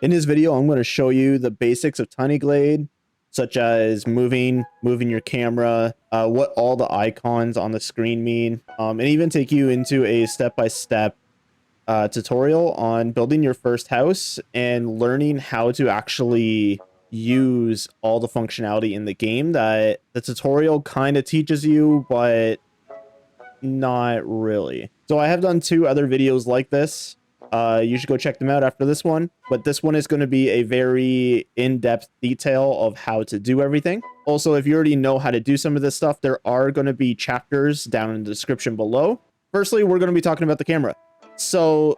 In this video, I'm going to show you the basics of Tiny Glade, such as moving your camera, what all the icons on the screen mean, and even take you into a step-by-step tutorial on building your first house and learning how to actually use all the functionality in the game that the tutorial kind of teaches you, but not really. So I have done 2 other videos like this. You should go check them out after this one, but this one is going to be a very in-depth detail of how to do everything. Also, if you already know how to do some of this stuff, there are going to be chapters down in the description below. Firstly, we're going to be talking about the camera. So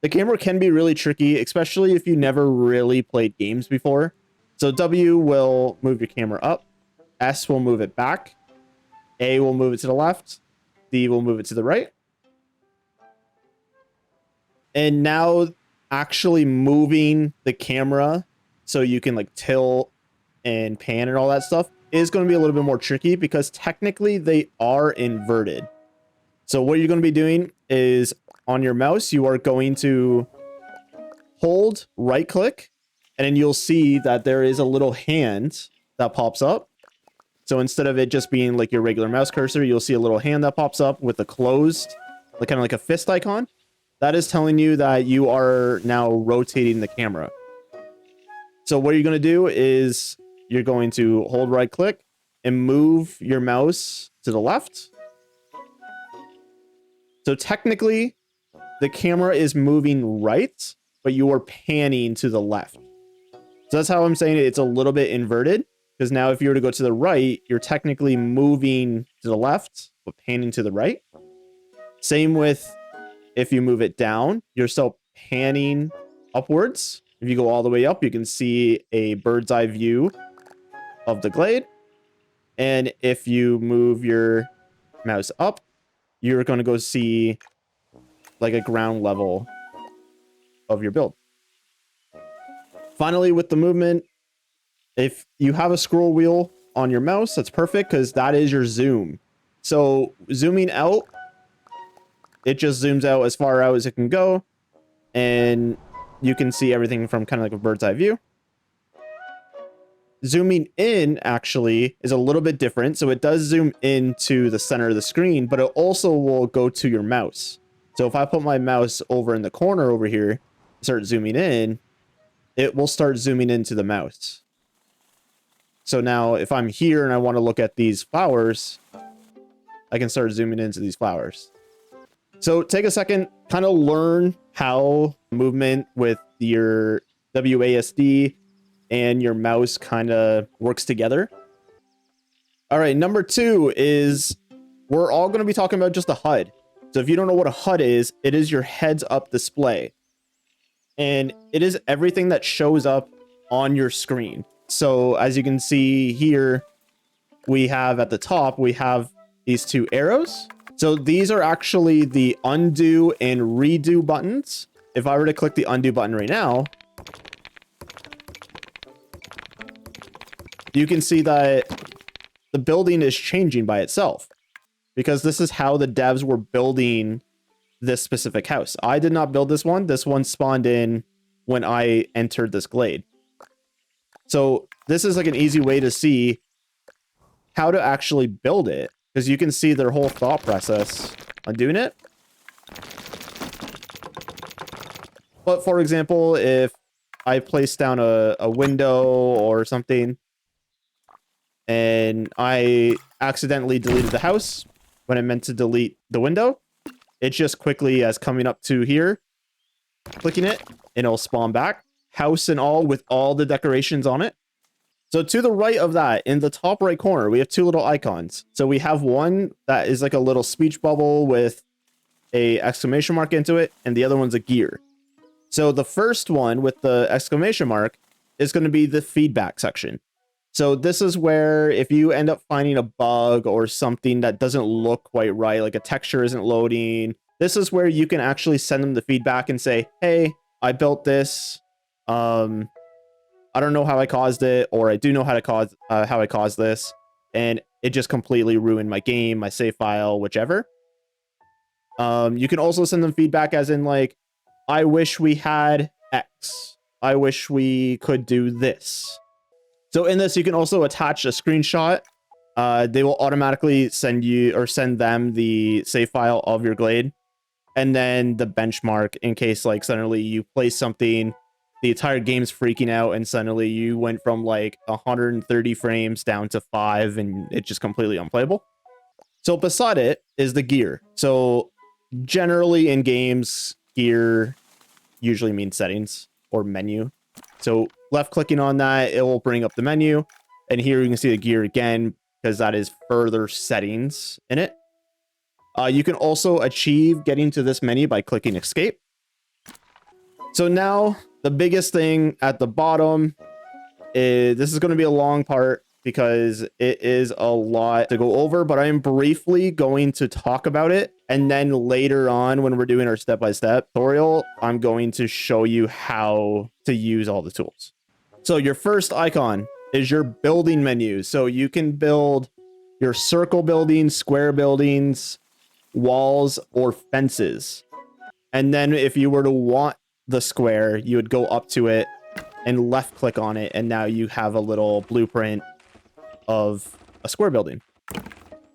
the camera can be really tricky, especially if you never really played games before. So W will move your camera up, S will move it back, A will move it to the left, D will move it to the right. And now actually moving the camera so you can like tilt and pan and all that stuff is going to be a little bit more tricky because technically they are inverted. So what you're going to be doing is on your mouse, you are going to hold right click and then you'll see that there is a little hand that pops up. So instead of it just being like your regular mouse cursor, you'll see a little hand that pops up with a closed, like kind of like a fist icon. That is telling you that you are now rotating the camera. So what you're going to do is you're going to hold right click and move your mouse to the left. So technically the camera is moving right, but you are panning to the left. So that's how I'm saying it. It's a little bit inverted because now if you were to go to the right, you're technically moving to the left, but panning to the right. Same with if you move it down, you're still panning upwards. If you go all the way up, you can see a bird's eye view of the glade. And if you move your mouse up, you're going to go see like a ground level of your build. Finally, with the movement, if you have a scroll wheel on your mouse, that's perfect because that is your zoom. So zooming out, it just zooms out as far out as it can go, and you can see everything from kind of like a bird's eye view. Zooming in actually is a little bit different. So it does zoom into the center of the screen, but it also will go to your mouse. So if I put my mouse over in the corner over here, start zooming in, it will start zooming into the mouse. So now if I'm here and I want to look at these flowers, I can start zooming into these flowers. So take a second, kind of learn how movement with your WASD and your mouse kind of works together. All right, number 2 is we're all going to be talking about just a HUD. So if you don't know what a HUD is, it is your heads up display. And it is everything that shows up on your screen. So as you can see here, we have at the top, we have these 2 arrows. So these are actually the undo and redo buttons. If I were to click the undo button right now, you can see that the building is changing by itself because this is how the devs were building this specific house. I did not build this one. This one spawned in when I entered this glade. So this is like an easy way to see how to actually build it, because you can see their whole thought process on doing it. But for example, if I place down a window or something, and I accidentally deleted the house when I meant to delete the window, it just quickly, as coming up to here, clicking it, and it'll spawn back, house and all, with all the decorations on it. So to the right of that, in the top right corner, we have 2 little icons. So we have one that is like a little speech bubble with a exclamation mark into it, and the other one's a gear. So the first one with the exclamation mark is going to be the feedback section. So this is where if you end up finding a bug or something that doesn't look quite right, like a texture isn't loading, this is where you can actually send them the feedback and say, hey, I built this. I don't know how I caused it, or I do know how I caused this, and it just completely ruined my game, my save file, whichever. You can also send them feedback as in like, I wish we had X. I wish we could do this. So in this, you can also attach a screenshot. They will automatically send you or send them the save file of your glade. And then the benchmark in case like suddenly you play something, the entire game's freaking out and suddenly you went from like 130 frames down to 5 and it's just completely unplayable. So beside it is the gear. So generally in games, gear usually means settings or menu. So left clicking on that, it will bring up the menu. And here you can see the gear again, because that is further settings in it. You can also achieve getting to this menu by clicking escape. So now the biggest thing at the bottom is, this is going to be a long part because it is a lot to go over, but I am briefly going to talk about it. And then later on, when we're doing our step-by-step tutorial, I'm going to show you how to use all the tools. So your first icon is your building menu. So you can build your circle buildings, square buildings, walls, or fences. And then if you were to want the square, you would go up to it and left click on it. And now you have a little blueprint of a square building.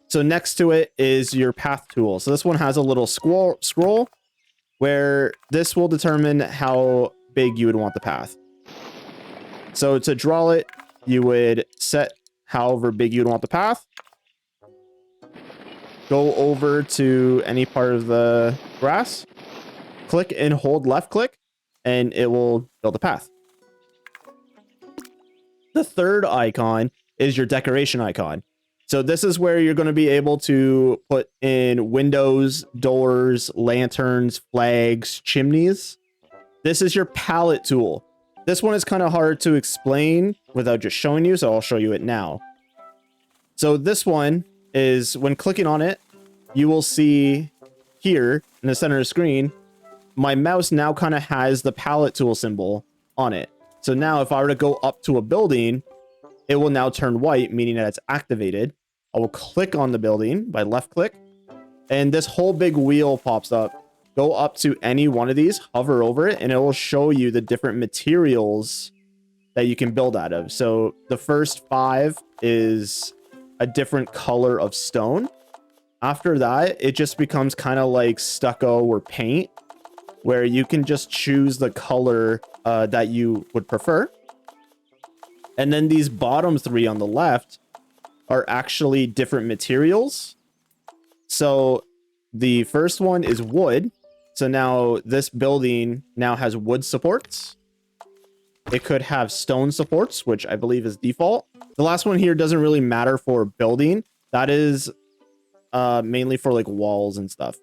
So next to it is your path tool. So this one has a little scroll where this will determine how big you would want the path. So to draw it, you would set however big you'd want the path. Go over to any part of the grass, click and hold left click, and it will build a path. The third icon is your decoration icon. So this is where you're going to be able to put in windows, doors, lanterns, flags, chimneys. This is your pallet tool. This one is kind of hard to explain without just showing you, so I'll show you it now. So this one is, when clicking on it, you will see here in the center of the screen, my mouse now kind of has the pallet tool symbol on it. So now if I were to go up to a building, it will now turn white, meaning that it's activated. I will click on the building by left click, and this whole big wheel pops up. Go up to any one of these, hover over it, and it will show you the different materials that you can build out of. So the first 5 is a different color of stone. After that, it just becomes kind of like stucco or paint, where you can just choose the color that you would prefer. And then these bottom 3 on the left are actually different materials. So the first one is wood. So now this building now has wood supports. It could have stone supports, which I believe is default. The last one here doesn't really matter for building. That is mainly for like walls and stuff.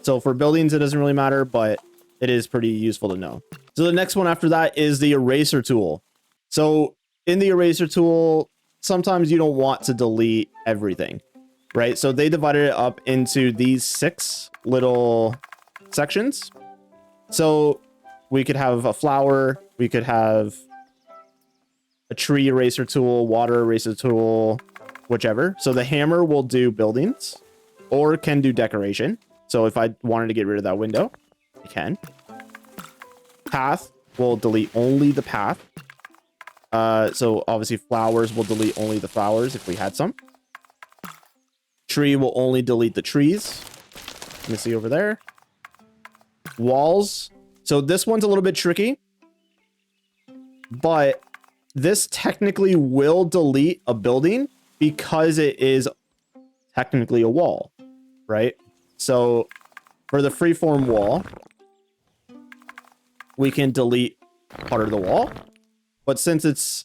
So for buildings, it doesn't really matter, but it is pretty useful to know. So the next one after that is the eraser tool. So in the eraser tool, sometimes you don't want to delete everything, right? So they divided it up into these 6 little sections. So we could have a flower, we could have a tree eraser tool, water eraser tool, whichever. So the hammer will do buildings or can do decoration. So if I wanted to get rid of that window, I can. Path will delete only the path. So obviously flowers will delete only the flowers if we had some. Tree will only delete the trees. Let me see over there. Walls. So this one's a little bit tricky, but this technically will delete a building because it is technically a wall, right? So for the freeform wall, we can delete part of the wall. But since it's,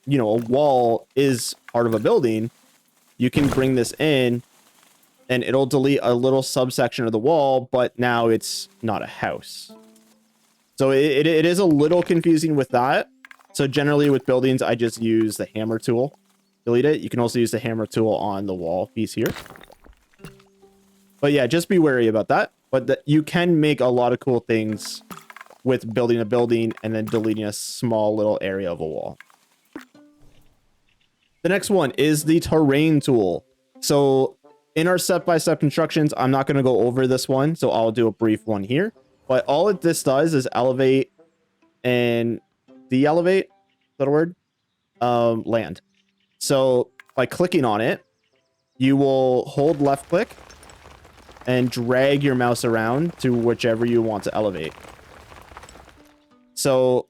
you know, a wall is part of a building, you can bring this in and it'll delete a little subsection of the wall, but now it's not a house. So it is a little confusing with that. So generally with buildings, I just use the hammer tool. Delete it. You can also use the hammer tool on the wall piece here. But yeah, just be wary about that. But you can make a lot of cool things with building a building and then deleting a small little area of a wall. The next one is the terrain tool. So in our step-by-step instructions, I'm not going to go over this one, so I'll do a brief one here. But all this does is elevate and de-elevate, is that a word? Land. So by clicking on it, you will hold left click and drag your mouse around to whichever you want to elevate. So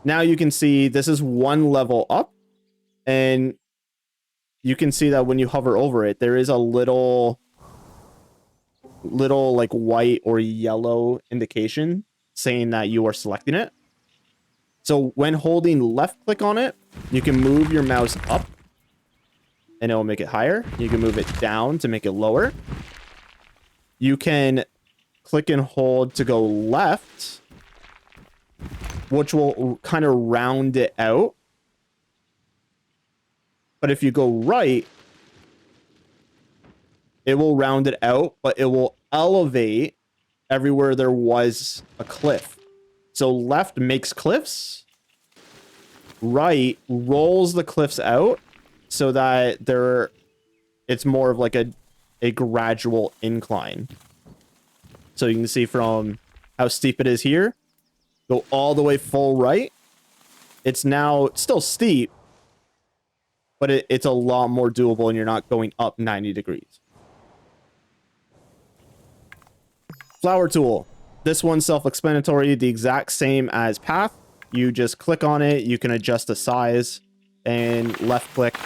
now you can see this is one level up, and you can see that when you hover over it, there is a little like white or yellow indication saying that you are selecting it. So when holding left click on it, you can move your mouse up and it will make it higher. You can move it down to make it lower. You can click and hold to go left, which will kind of round it out. But if you go right, it will round it out, but it will elevate everywhere there was a cliff. So left makes cliffs, right rolls the cliffs out so that it's more of like a gradual incline. So you can see from how steep it is here, go all the way full right. It's now still steep, but it's a lot more doable and you're not going up 90 degrees. Flower tool. This one's self-explanatory, the exact same as path. You just click on it, you can adjust the size, and left click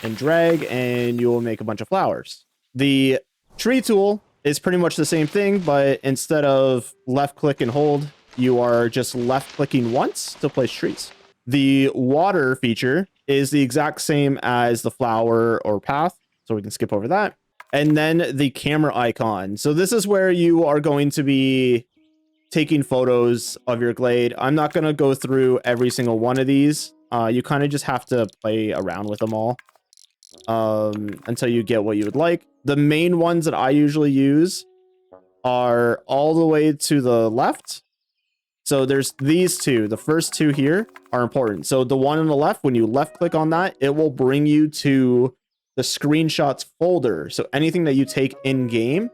and drag, and you will make a bunch of flowers. The tree tool is pretty much the same thing, but instead of left click and hold, you are just left clicking once to place trees. The water feature is the exact same as the flower or path, so we can skip over that. And then the camera icon. So this is where you are going to be taking photos of your glade. I'm not going to go through every single one of these. You kind of just have to play around with them all until you get what you would like. The main ones that I usually use are all the way to the left. So there's these two. The first two here are important. So the one on the left, when you left click on that, it will bring you to the screenshots folder. So anything that you take in game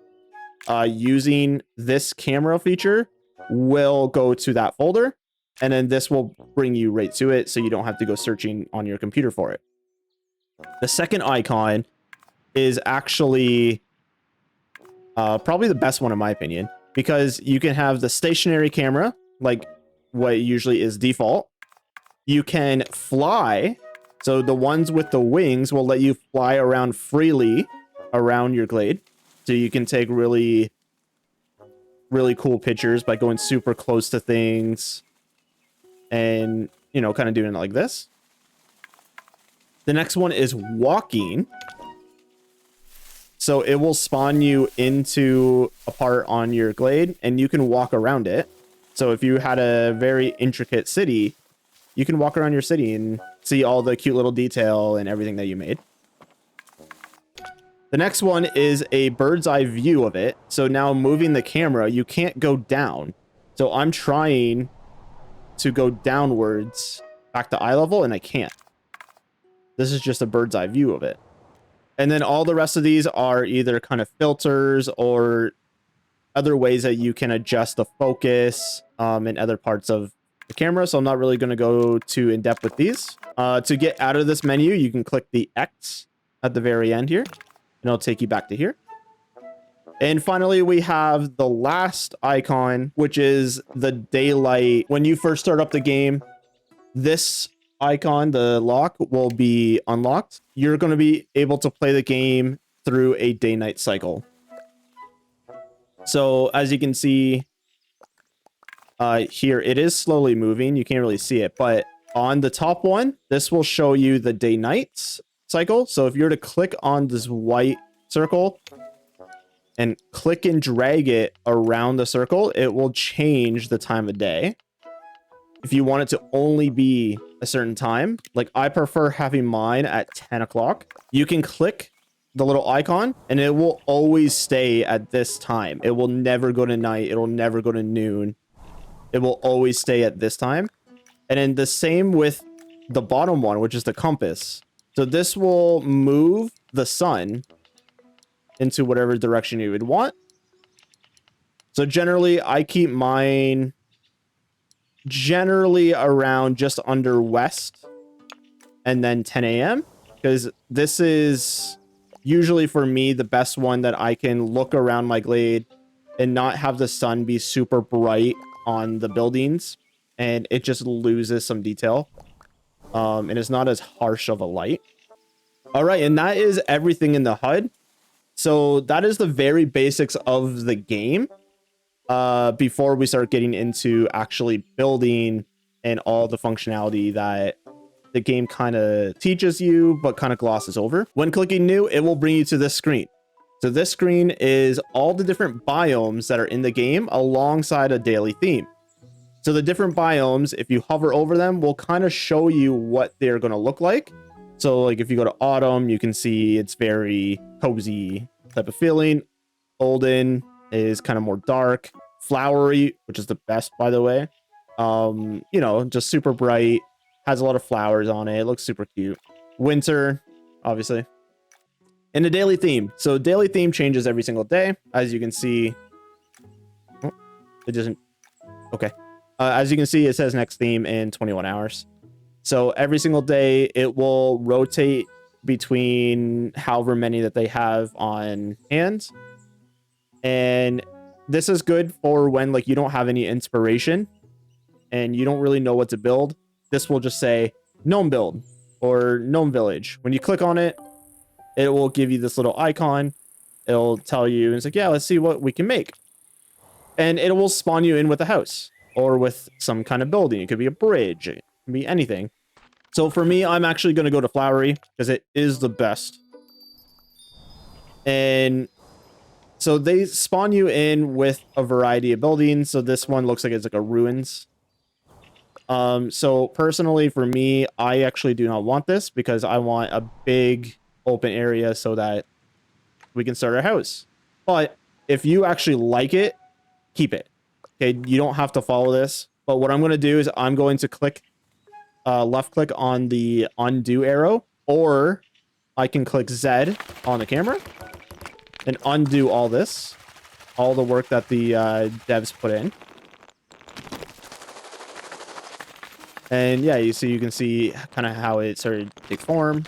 using this camera feature will go to that folder, and then this will bring you right to it, so you don't have to go searching on your computer for it. The second icon is actually probably the best one in my opinion, because you can have the stationary camera, like what usually is default. You can fly. So the ones with the wings will let you fly around freely around your glade. So you can take really, really cool pictures by going super close to things and, you know, kind of doing it like this. The next one is walking. So it will spawn you into a part on your glade and you can walk around it. So if you had a very intricate city, you can walk around your city and see all the cute little detail and everything that you made. The next one is a bird's eye view of it. So now moving the camera, you can't go down. So I'm trying to go downwards back to eye level and I can't. This is just a bird's eye view of it. And then all the rest of these are either kind of filters or other ways that you can adjust the focus in other parts of the camera. So I'm not really going to go too in depth with these. To get out of this menu, you can click the X at the very end here, and it'll take you back to here. And finally, we have the last icon, which is the daylight. When you first start up the game, this icon, the lock, will be unlocked. You're going to be able to play the game through a day-night cycle. So as you can see here, it is slowly moving. You can't really see it, but on the top one, this will show you the day-night cycle. So if you're to click on this white circle and click and drag it around the circle, it will change the time of day. If you want it to only be a certain time, like I prefer having mine at 10 o'clock, you can click the little icon and it will always stay at this time. It will never go to night. It'll never go to noon. It will always stay at this time. And then the same with the bottom one, which is the compass. So this will move the sun into whatever direction you would want. So generally I keep mine generally around just under west and then 10 a.m. because this is usually for me the best one that I can look around my glade and not have the sun be super bright on the buildings, and it just loses some detail. And it's not as harsh of a light. All right, and that is everything in the HUD. So that is the very basics of the game. Before we start getting into actually building and all the functionality that the game kind of teaches you, but kind of glosses over. When clicking new, it will bring you to this screen. So this screen is all the different biomes that are in the game alongside a daily theme. So the different biomes, if you hover over them, will kind of show you what they're going to look like. So like if you go to autumn, you can see it's very cozy type of feeling. Golden is kind of more dark. Flowery, which is the best, by the way. You know, just super bright. Has a lot of flowers on it. It looks super cute. Winter, obviously. And a daily theme. So daily theme changes every single day. As you can see. Oh, it doesn't. Okay. As you can see, it says next theme in 21 hours. So every single day, it will rotate between however many that they have on hand. And this is good for when like you don't have any inspiration and you don't really know what to build. This will just say gnome build or gnome village. When you click on it, it will give you this little icon. It'll tell you, it's like, yeah, let's see what we can make. And it will spawn you in with a house or with some kind of building. It could be a bridge. It can be anything. So for me, I'm actually going to go to Flowery because it is the best. And so they spawn you in with a variety of buildings. So this one looks like it's like a ruins. So personally for me, I actually do not want this because I want a big open area so that we can start our house. But if you actually like it, keep it. Okay, you don't have to follow this. But what I'm going to do is I'm going to click left click on the undo arrow, or I can click Z on the camera and undo all this, all the work that the devs put in. And yeah, you can see kind of how it started to take form.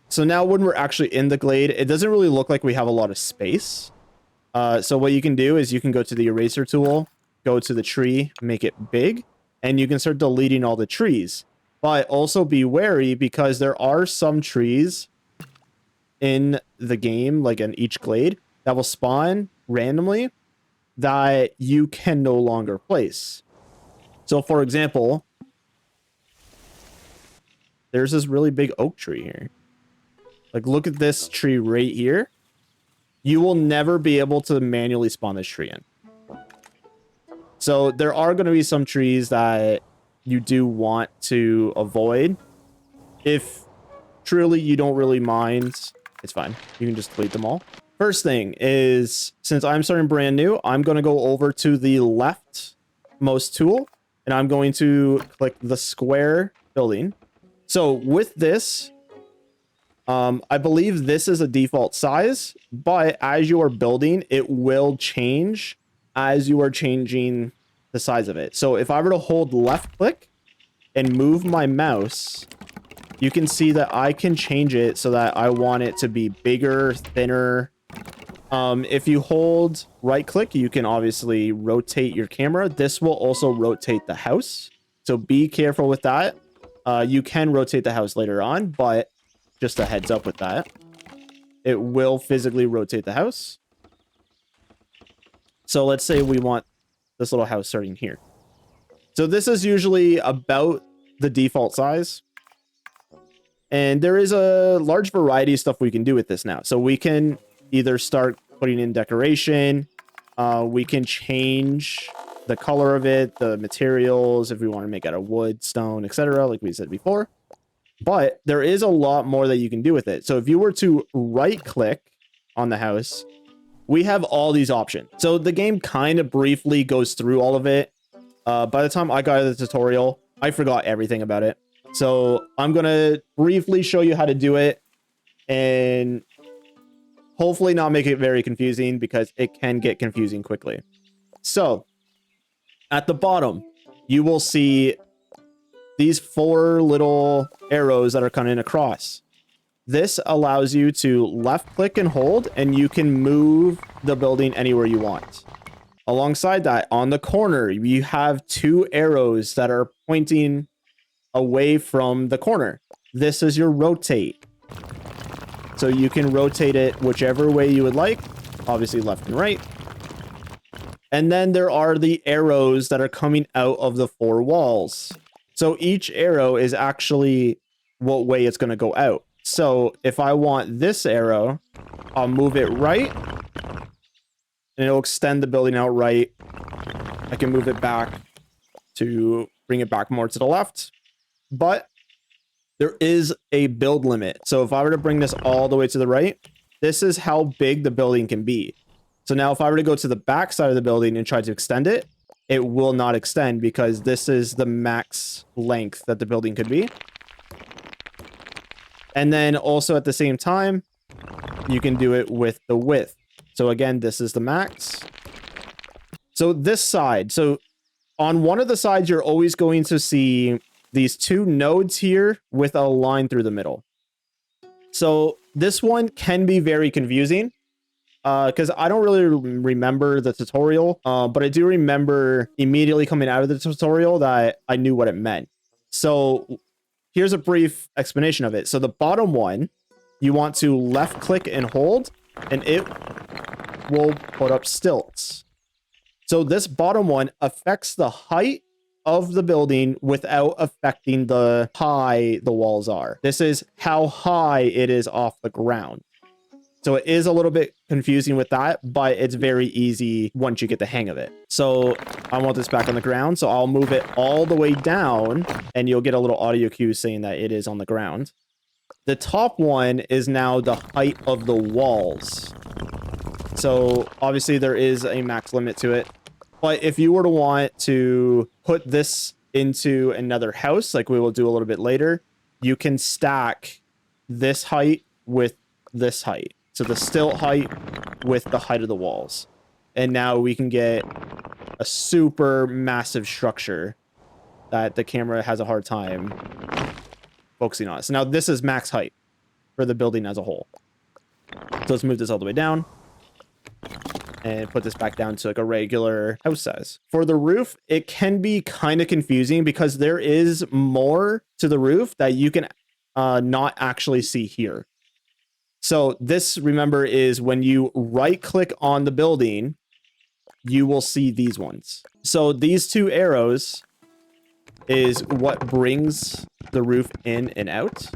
So now when we're actually in the glade, it doesn't really look like we have a lot of space. So what you can do is you can go to the eraser tool, go to the tree, make it big, and you can start deleting all the trees. But also be wary because there are some trees in the game, like in each glade, that will spawn randomly that you can no longer place. So for example, there's this really big oak tree here. Like, look at this tree right here. You will never be able to manually spawn this tree in. So there are going to be some trees that you do want to avoid. If truly you don't really mind, it's fine. You can just delete them all. First thing is, since I'm starting brand new, I'm going to go over to the leftmost tool, and I'm going to click the square building. So with this, I believe this is a default size, but as you are building, it will change as you are changing the size of it. So if I were to hold left click and move my mouse, you can see that I can change it so that I want it to be bigger, thinner. If you hold right click, you can obviously rotate your camera. This will also rotate the house. So be careful with that. You can rotate the house later on, but just a heads up with that. It will physically rotate the house. So let's say we want this little house starting here. So this is usually about the default size. And there is a large variety of stuff we can do with this now. So we can either start putting in decoration. We can change the color of it, the materials, if we want to make it out of wood, stone, etc., like we said before. But there is a lot more that you can do with it. So if you were to right click on the house, we have all these options. So the game kind of briefly goes through all of it. By the time I got the tutorial, I forgot everything about it. So I'm going to briefly show you how to do it and hopefully not make it very confusing because it can get confusing quickly. So at the bottom, you will see these 4 little arrows that are coming across. This allows you to left click and hold, and you can move the building anywhere you want. Alongside that, on the corner, you have 2 arrows that are pointing away from the corner. This is your rotate. So you can rotate it whichever way you would like, obviously left and right. And then there are the arrows that are coming out of the 4 walls. So each arrow is actually what way it's going to go out. So if I want this arrow, I'll move it right, and it'll extend the building out right. I can move it back to bring it back more to the left. But there is a build limit. So if I were to bring this all the way to the right, this is how big the building can be. So now if I were to go to the back side of the building and try to extend it, it will not extend because this is the max length that the building could be. And then also at the same time, you can do it with the width. So again, this is the max. So this side, so on one of the sides, you're always going to see these 2 nodes here with a line through the middle. So this one can be very confusing because I don't really remember the tutorial, but I do remember immediately coming out of the tutorial that I knew what it meant. So here's a brief explanation of it. So the bottom one, you want to left click and hold, and it will put up stilts. So this bottom one affects the height of the building without affecting the high the walls are. This is how high it is off the ground. So it is a little bit confusing with that, but it's very easy once you get the hang of it. So I want this back on the ground, so I'll move it all the way down, and you'll get a little audio cue saying that it is on the ground. The top one is now the height of the walls. So obviously there is a max limit to it. But if you were to want to put this into another house, like we will do a little bit later, you can stack this height with this height. So the stilt height with the height of the walls. And now we can get a super massive structure that the camera has a hard time focusing on. So now this is max height for the building as a whole. So let's move this all the way down and put this back down to like a regular house size. For the roof, it can be kind of confusing because there is more to the roof that you can not actually see here. So this, remember, is when you right click on the building, you will see these ones. So these 2 arrows is what brings the roof in and out.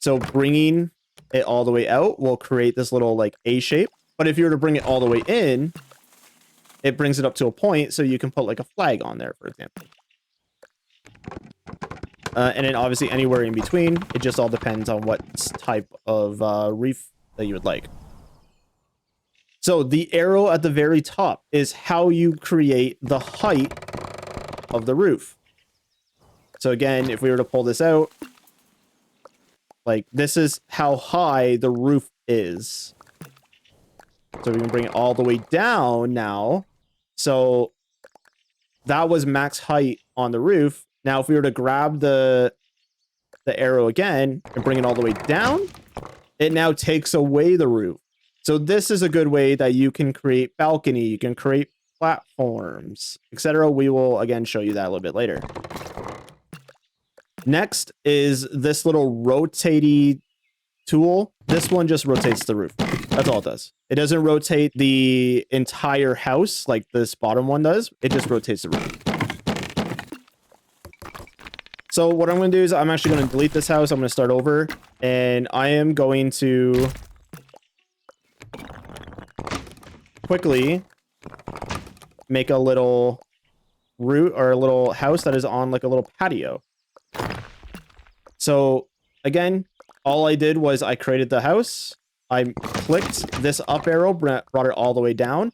So bringing it all the way out will create this little like A shape. But if you were to bring it all the way in, it brings it up to a point so you can put like a flag on there, for example. And then obviously anywhere in between, it just all depends on what type of reef that you would like. So the arrow at the very top is how you create the height of the roof. So again, if we were to pull this out, like this is how high the roof is. So we can bring it all the way down now. So that was max height on the roof. Now, if we were to grab the arrow again and bring it all the way down, it now takes away the roof. So this is a good way that you can create balcony, you can create platforms, etc. We will again show you that a little bit later. Next is this little rotatey tool. This one just rotates the roof. That's all it does. It doesn't rotate the entire house like this bottom one does. It just rotates the roof. So what I'm going to do is I'm actually going to delete this house. I'm going to start over, and I am going to quickly make a little route or a little house that is on like a little patio. So again, all I did was I created the house. I clicked this up arrow, brought it all the way down.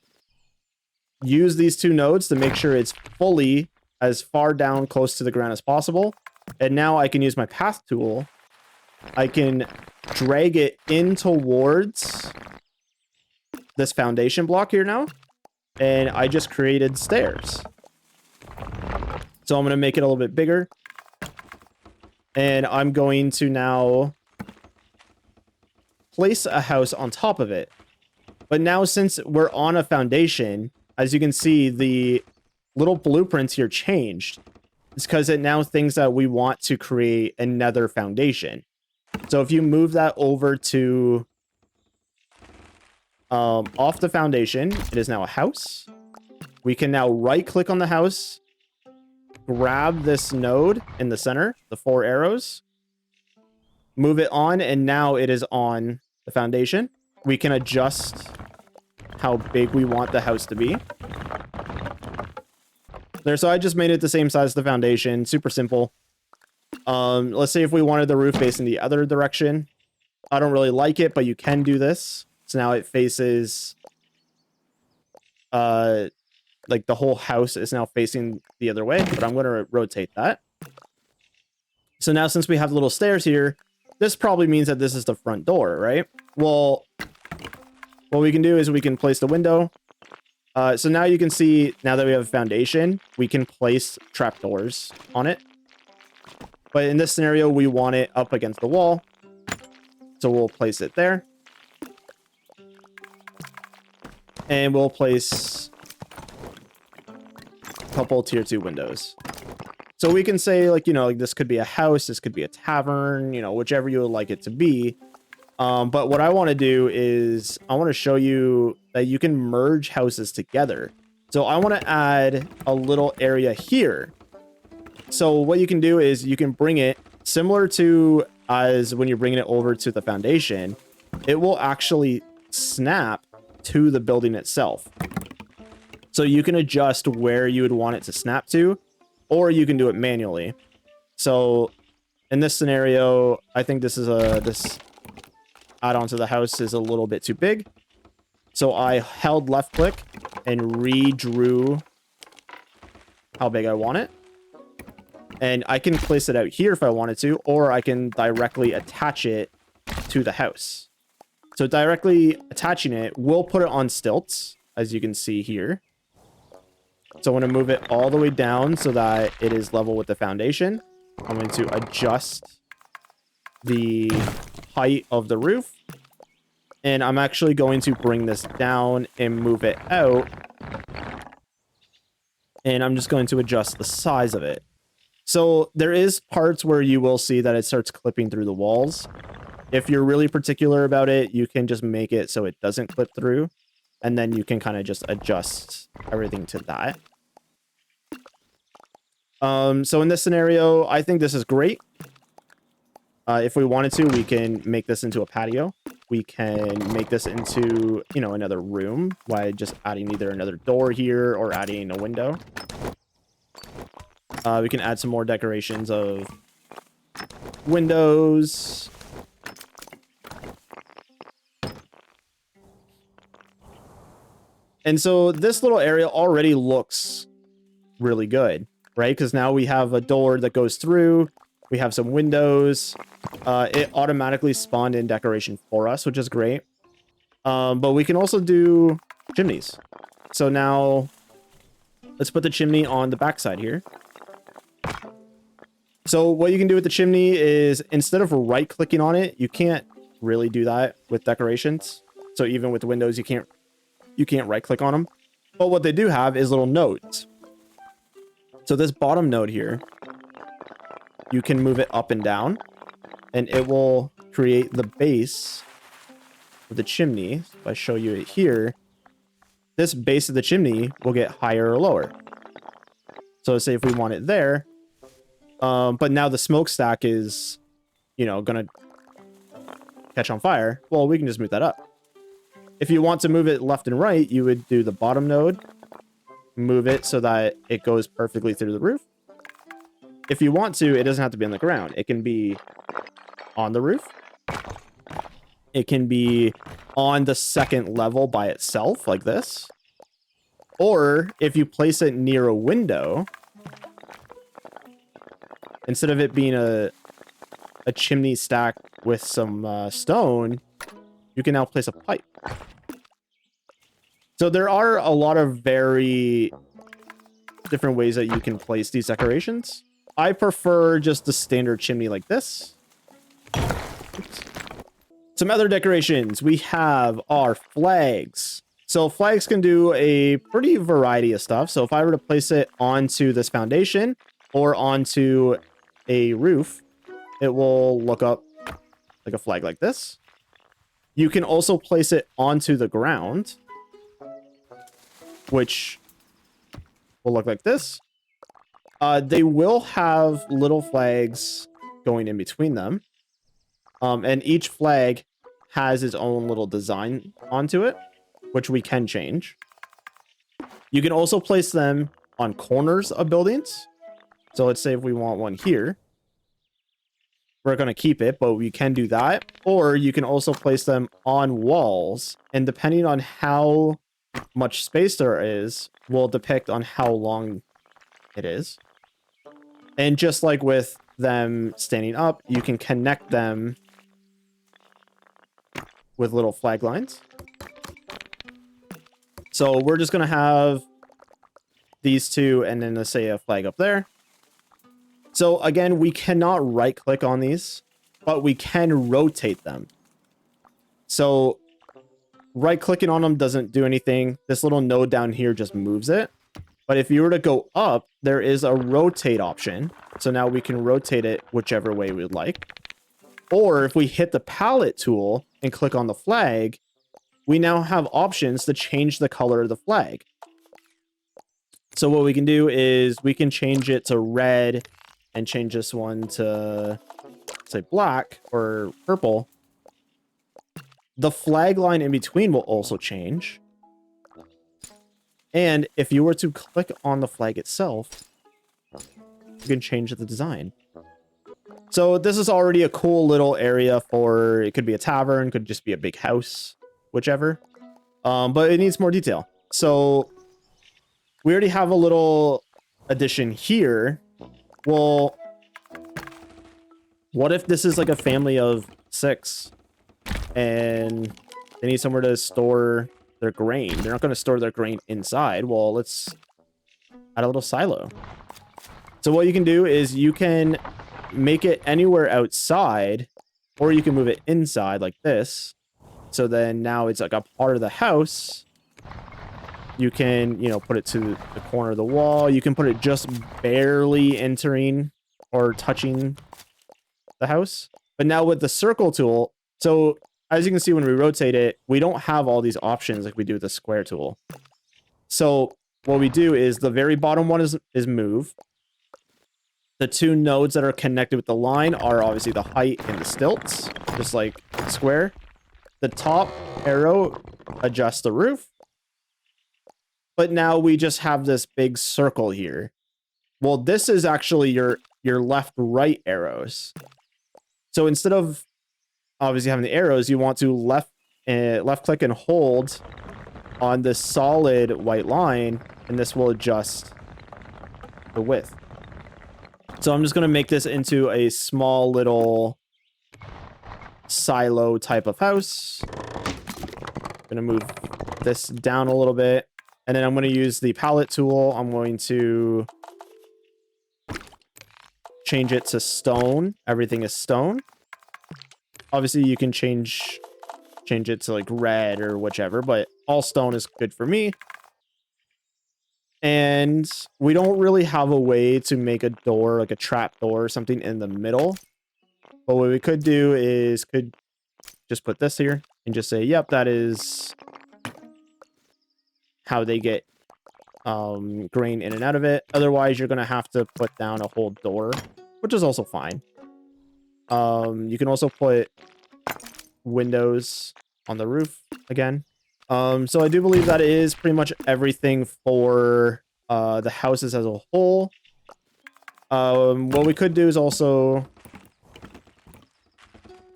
Use these 2 nodes to make sure it's fully as far down close to the ground as possible. And now I can use my path tool. I can drag it in towards this foundation block here now. And I just created stairs. So I'm going to make it a little bit bigger. And I'm going to now place a house on top of it. But now since we're on a foundation, as you can see, the little blueprints here changed. It's because it now thinks that we want to create another foundation. So if you move that over to off the foundation, it is now a house. We can now right click on the house, grab this node in the center, the 4 arrows, move it on, and now it is on the foundation. We can adjust how big we want the house to be. There, so I just made it the same size as the foundation. Super simple. Let's say if we wanted the roof facing the other direction. I don't really like it, but you can do this. So now it faces... like the whole house is now facing the other way, but I'm going to rotate that. So now since we have little stairs here, this probably means that this is the front door, right? Well, what we can do is we can place the window. So now you can see, now that we have a foundation, we can place trapdoors on it. But in this scenario, we want it up against the wall. So we'll place it there. And we'll place a couple tier 2 windows. So we can say, like, you know, like this could be a house, this could be a tavern, you know, whichever you would like it to be. But what I want to do is I want to show you that you can merge houses together. So I want to add a little area here. So what you can do is you can bring it similar to as when you're bringing it over to the foundation. It will actually snap to the building itself. So you can adjust where you would want it to snap to, or you can do it manually. So in this scenario, I think this is this add-on to the house is a little bit too big. So I held left click and redrew how big I want it. And I can place it out here if I wanted to, or I can directly attach it to the house. So directly attaching it, we'll put it on stilts, as you can see here. So I'm going to move it all the way down so that it is level with the foundation. I'm going to adjust the height of the roof. And I'm actually going to bring this down and move it out. And I'm just going to adjust the size of it. So there is parts where you will see that it starts clipping through the walls. If you're really particular about it, you can just make it so it doesn't clip through. And then you can kind of just adjust everything to that. So in this scenario, I think this is great. If we wanted to, we can make this into a patio. We can make this into, you know, another room by just adding either another door here or adding a window. We can add some more decorations of windows. And so this little area already looks really good, right? Because now we have a door that goes through. We have some windows. It automatically spawned in decoration for us, which is great. But we can also do chimneys. So now let's put the chimney on the backside here. So what you can do with the chimney is instead of right clicking on it, you can't really do that with decorations. So even with windows, you can't right click on them. But what they do have is little nodes. So this bottom node here, you can move it up and down and it will create the base of the chimney. If I show you it here, this base of the chimney will get higher or lower. So say if we want it there, but now the smokestack is, you know, gonna catch on fire. Well, we can just move that up. If you want to move it left and right, you would do the bottom node, move it so that it goes perfectly through the roof. If you want to, it doesn't have to be on the ground. It can be on the roof. It can be on the second level by itself, like this. Or if you place it near a window, instead of it being a chimney stack with some stone, you can now place a pipe. So there are a lot of very different ways that you can place these decorations. I prefer just the standard chimney like this. Oops. Some other decorations. We have our flags. So flags can do a pretty variety of stuff. So if I were to place it onto this foundation or onto a roof, it will look up like a flag like this. You can also place it onto the ground, which will look like this. They will have little flags going in between them. And each flag has its own little design onto it, which we can change. You can also place them on corners of buildings. So let's say if we want one here, we're going to keep it, but we can do that. Or you can also place them on walls, and depending on how much space there is, will depict on how long it is. And just like with them standing up, you can connect them with little flag lines. So we're just going to have these two, and then let's say a flag up there. So again, we cannot right click on these, but we can rotate them. So right clicking on them doesn't do anything. This little node down here just moves it. But if you were to go up, there is a rotate option. So now we can rotate it whichever way we'd like. Or if we hit the palette tool and click on the flag, we now have options to change the color of the flag. So what we can do is we can change it to red and change this one to, say, black or purple. The flag line in between will also change. And if you were to click on the flag itself, you can change the design. So this is already a cool little area for, it could be a tavern, could just be a big house, whichever. But it needs more detail. So we already have a little addition here. Well, what if this is like a family of 6 and they need somewhere to store their grain? They're not going to store their grain inside. Well, let's add a little silo. So what you can do is you can make it anywhere outside, or you can move it inside like this. So then now it's like a part of the house. You can, you know, put it to the corner of the wall. You can put it just barely entering or touching the house. But now with the circle tool, so as you can see when we rotate it, we don't have all these options like we do with the square tool. So what we do is the very bottom one is move. The two nodes that are connected with the line are obviously the height and the stilts, just like square. The top arrow adjusts the roof. But now we just have this big circle here. Well, this is actually your left-right arrows. So instead of obviously having the arrows, you want to left click and hold on this solid white line, and this will adjust the width. So I'm just going to make this into a small little silo type of house. I'm going to move this down a little bit. And then I'm going to use the palette tool. I'm going to change it to stone. Everything is stone. Obviously, you can change it to like red or whichever, but all stone is good for me. And we don't really have a way to make a door, like a trap door or something in the middle. But what we could do is could just put this here and just say, yep, that is how they get grain in and out of it. Otherwise, you're going to have to put down a whole door, which is also fine. You can also put windows on the roof again. So I do believe that is pretty much everything for the houses as a whole. What we could do is also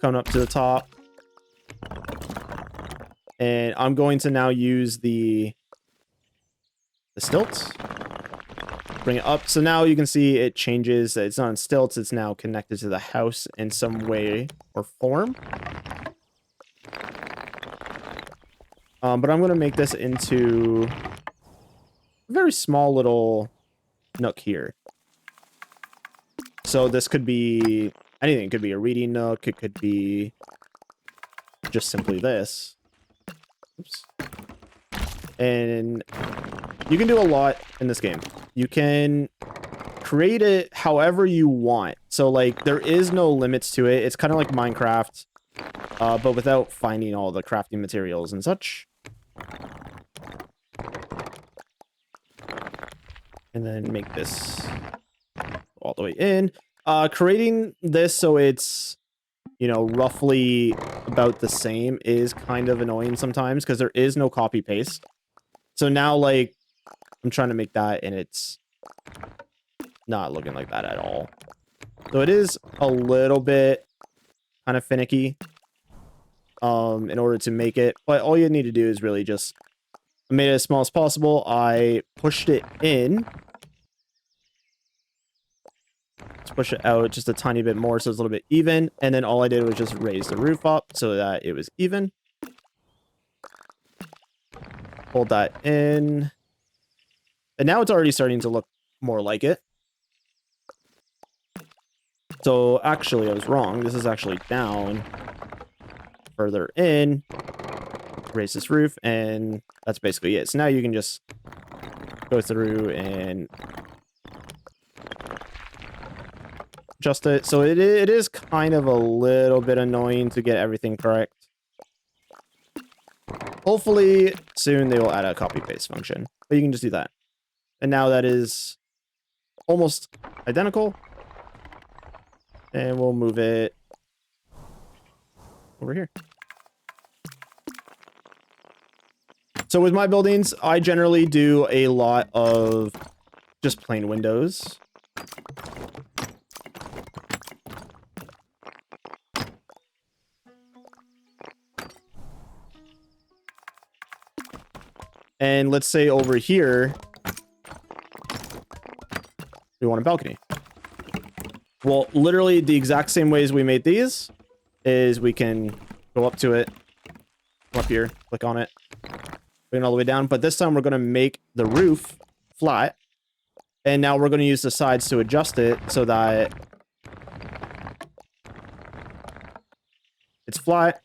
come up to the top. And I'm going to now use the stilts. Bring it up. So now you can see it changes. It's not on stilts. It's now connected to the house in some way or form. But I'm going to make this into a very small little nook here. So this could be anything. It could be a reading nook. It could be just simply this. Oops. And you can do a lot in this game. You can create it however you want. So like there is no limits to it. It's kind of like Minecraft, but without finding all the crafting materials and such. And then make this all the way in. Creating this so it's, you know, roughly about the same is kind of annoying sometimes because there is no copy paste. So now like I'm trying to make that and it's not looking like that at all. So it is a little bit kind of finicky in order to make it, but all you need to do is really just made it as small as possible. I pushed it in. Let's push it out just a tiny bit more so it's a little bit even, and then all I did was just raise the roof up so that it was even. Hold that in. And now it's already starting to look more like it. So actually, I was wrong. This is actually down. Further in. Raise this roof, and that's basically it. So now you can just go through and adjust it. So it is kind of a little bit annoying to get everything correct. Hopefully, soon they will add a copy-paste function. But you can just do that. And now that is almost identical. And we'll move it over here. So with my buildings, I generally do a lot of just plain windows. And let's say over here, we want a balcony. Well, literally the exact same ways we made these is we can go up to it, come up here, click on it, bring it all the way down. But this time we're going to make the roof flat. And now we're going to use the sides to adjust it so that it's flat.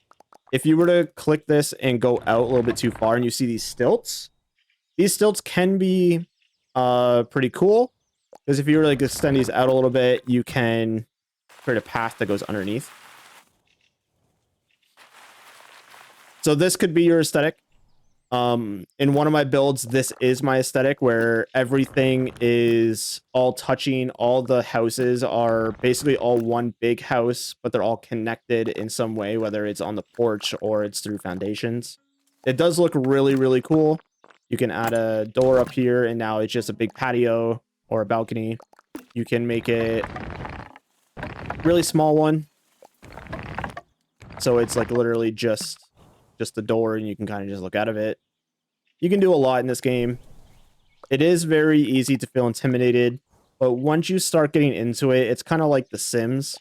If you were to click this and go out a little bit too far and you see these stilts can be pretty cool. Because if you were to like extend these out a little bit, you can create a path that goes underneath. So this could be your aesthetic. In one of my builds, this is my aesthetic where everything is all touching. All the houses are basically all one big house, but they're all connected in some way, whether it's on the porch or it's through foundations. It does look really, really cool. You can add a door up here, and now it's just a big patio or a balcony. You can make it really small one. So it's like literally just the door and you can kind of just look out of it. You can do a lot in this game. It is very easy to feel intimidated, but once you start getting into it, it's kind of like The Sims.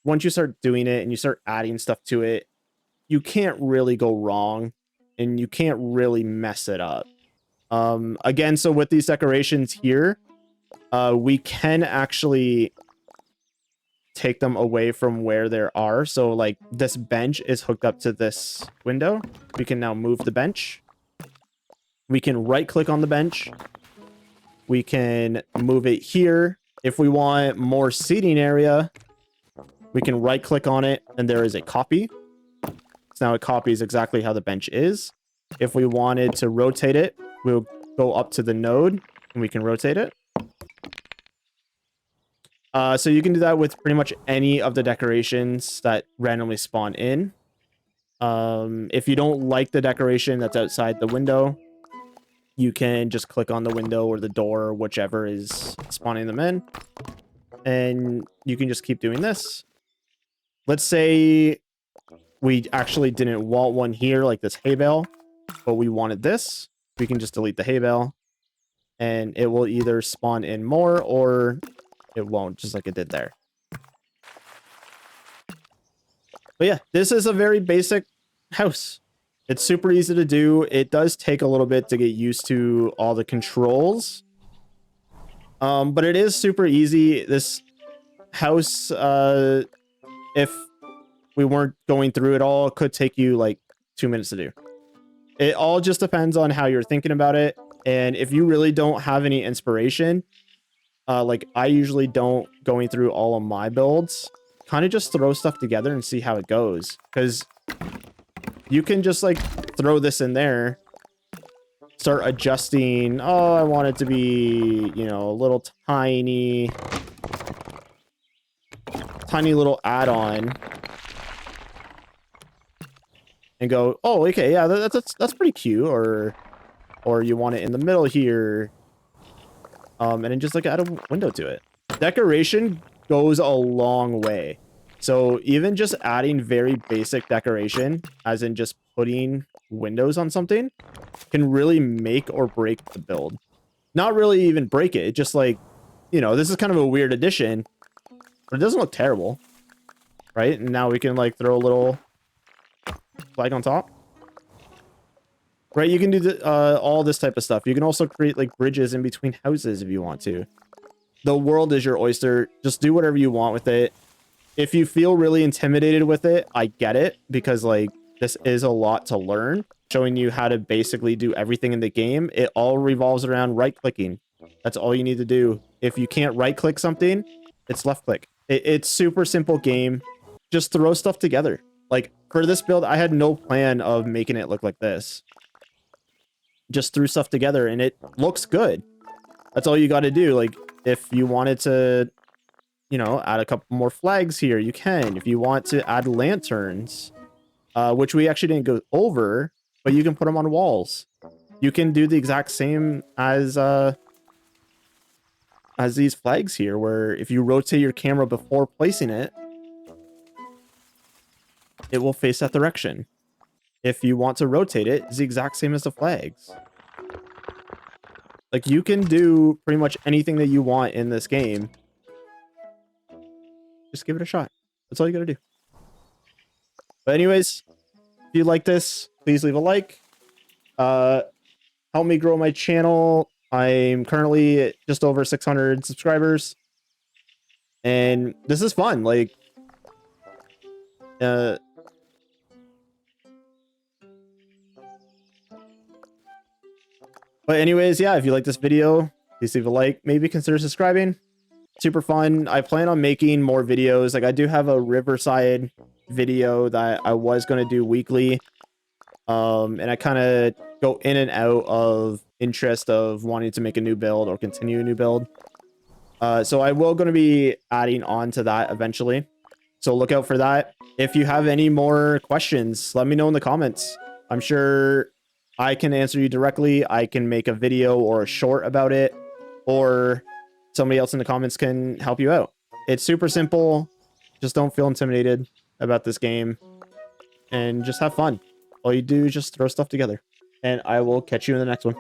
Once you start doing it and you start adding stuff to it, you can't really go wrong and you can't really mess it up. Again, so with these decorations here, we can actually take them away from where they are. So like this bench is hooked up to this window. We can now move the bench. We can right click on the bench. We can move it here. If we want more seating area, we can right click on it and there is a copy. So now it copies exactly how the bench is. If we wanted to rotate it, we'll go up to the node and we can rotate it. So you can do that with pretty much any of the decorations that randomly spawn in. If you don't like the decoration that's outside the window, you can just click on the window or the door, whichever is spawning them in. And you can just keep doing this. Let's say we actually didn't want one here, like this hay bale, but we wanted this. We can just delete the hay bale. And it will either spawn in more or it won't, just like it did there. But yeah, this is a very basic house. It's super easy to do. It does take a little bit to get used to all the controls. But it is super easy. This house, if we weren't going through it all, it could take you like 2 minutes to do. It all just depends on how you're thinking about it. And if you really don't have any inspiration, like I usually don't going through all of my builds, kind of just throw stuff together and see how it goes. Because you can just like throw this in there, start adjusting. Oh, I want it to be, you know, a little tiny little add-on. And go, oh, okay, yeah, that's pretty cute. Or you want it in the middle here. And then just like add a window to it. Decoration goes a long way. So even just adding very basic decoration, as in just putting windows on something, can really make or break the build. Not really even break it. It just like, you know, this is kind of a weird addition, but it doesn't look terrible, right? And now we can like throw a little flag on top. Right, you can do all this type of stuff. You can also create like bridges in between houses if you want to. The world is your oyster. Just do whatever you want with it. If you feel really intimidated with it, I get it, because like this is a lot to learn. Showing you how to basically do everything in the game. It all revolves around right-clicking. That's all you need to do. If you can't right-click something, it's left-click. It's super simple game. Just throw stuff together. Like for this build, I had no plan of making it look like this. Just threw stuff together and it looks good. That's all you got to do. Like if you wanted to, you know, add a couple more flags here, you can. If you want to add lanterns, which we actually didn't go over, but you can put them on walls. You can do the exact same as these flags here, where if you rotate your camera before placing it, it will face that direction. If you want to rotate it, it's the exact same as the flags. Like, you can do pretty much anything that you want in this game. Just give it a shot. That's all you gotta do. But anyways, if you like this, please leave a like. Help me grow my channel. I'm currently at just over 600 subscribers. And this is fun. Like, but anyways, yeah, if you like this video, please leave a like. Maybe consider subscribing. Super fun. I plan on making more videos. Like, I do have a Riverside video that I was going to do weekly. And I kind of go in and out of interest of wanting to make a new build or continue a new build. So I will going to be adding on to that eventually. So look out for that. If you have any more questions, let me know in the comments. I'm sure I can answer you directly. I can make a video or a short about it, or somebody else in the comments can help you out. It's super simple. Just don't feel intimidated about this game and just have fun. All you do is just throw stuff together, and I will catch you in the next one.